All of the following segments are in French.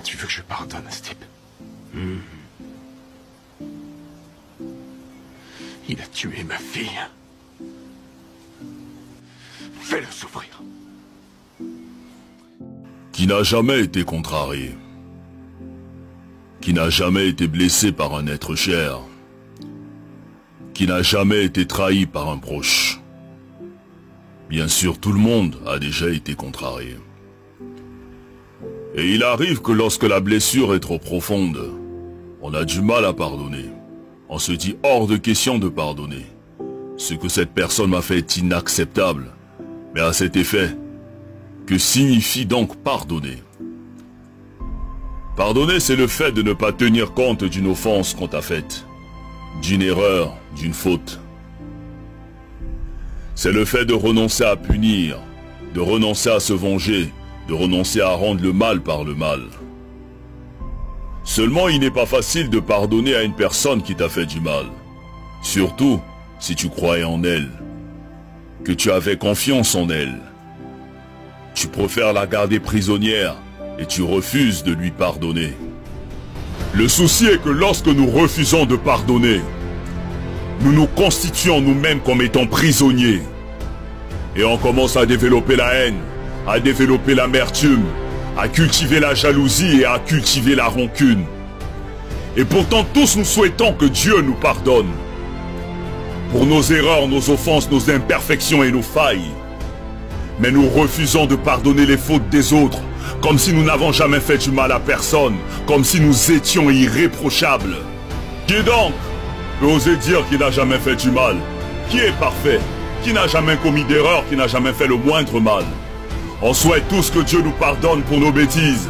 tu veux que je pardonne à ce type? Il a tué ma fille. Fais-le souffrir. Qui n'a jamais été contrarié, qui n'a jamais été blessé par un être cher, qui n'a jamais été trahi par un proche. Bien sûr, tout le monde a déjà été contrarié. Et il arrive que lorsque la blessure est trop profonde, on a du mal à pardonner. On se dit hors de question de pardonner. Ce que cette personne m'a fait est inacceptable. Mais à cet effet, que signifie donc pardonner? Pardonner, c'est le fait de ne pas tenir compte d'une offense qu'on t'a faite, d'une erreur, d'une faute. C'est le fait de renoncer à punir, de renoncer à se venger, de renoncer à rendre le mal par le mal. Seulement, il n'est pas facile de pardonner à une personne qui t'a fait du mal. Surtout si tu croyais en elle, que tu avais confiance en elle. Tu préfères la garder prisonnière et tu refuses de lui pardonner. Le souci est que lorsque nous refusons de pardonner, nous nous constituons nous-mêmes comme étant prisonniers. Et on commence à développer la haine, à développer l'amertume, à cultiver la jalousie et à cultiver la rancune. Et pourtant tous nous souhaitons que Dieu nous pardonne. Pour nos erreurs, nos offenses, nos imperfections et nos failles. Mais nous refusons de pardonner les fautes des autres, comme si nous n'avons jamais fait du mal à personne, comme si nous étions irréprochables. Qui donc peut oser dire qu'il n'a jamais fait du mal? Qui est parfait? Qui n'a jamais commis d'erreur? Qui n'a jamais fait le moindre mal? On souhaite tous que Dieu nous pardonne pour nos bêtises,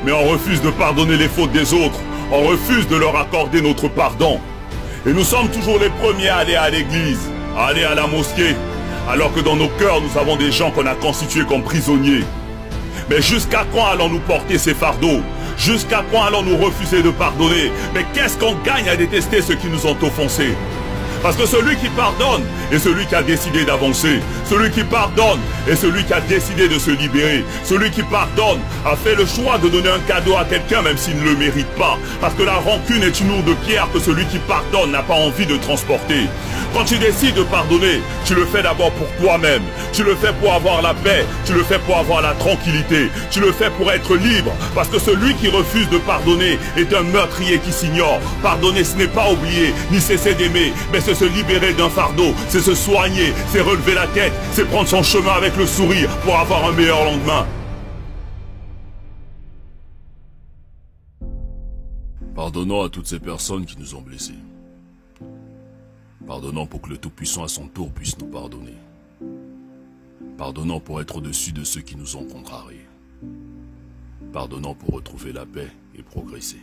mais on refuse de pardonner les fautes des autres, on refuse de leur accorder notre pardon. Et nous sommes toujours les premiers à aller à l'église, à aller à la mosquée, alors que dans nos cœurs nous avons des gens qu'on a constitués comme prisonniers. Mais jusqu'à quand allons-nous porter ces fardeaux? Jusqu'à quand allons-nous refuser de pardonner? Mais qu'est-ce qu'on gagne à détester ceux qui nous ont offensés? Parce que celui qui pardonne est celui qui a décidé d'avancer. Celui qui pardonne est celui qui a décidé de se libérer. Celui qui pardonne a fait le choix de donner un cadeau à quelqu'un même s'il ne le mérite pas. Parce que la rancune est une lourde pierre que celui qui pardonne n'a pas envie de transporter. Quand tu décides de pardonner, tu le fais d'abord pour toi-même. Tu le fais pour avoir la paix. Tu le fais pour avoir la tranquillité. Tu le fais pour être libre. Parce que celui qui refuse de pardonner est un meurtrier qui s'ignore. Pardonner, ce n'est pas oublier, ni cesser d'aimer, mais c'est se libérer d'un fardeau, c'est se soigner, c'est relever la tête, c'est prendre son chemin avec le sourire pour avoir un meilleur lendemain. Pardonnons à toutes ces personnes qui nous ont blessés. Pardonnons pour que le Tout-Puissant à son tour puisse nous pardonner. Pardonnons pour être au-dessus de ceux qui nous ont contrariés. Pardonnons pour retrouver la paix et progresser.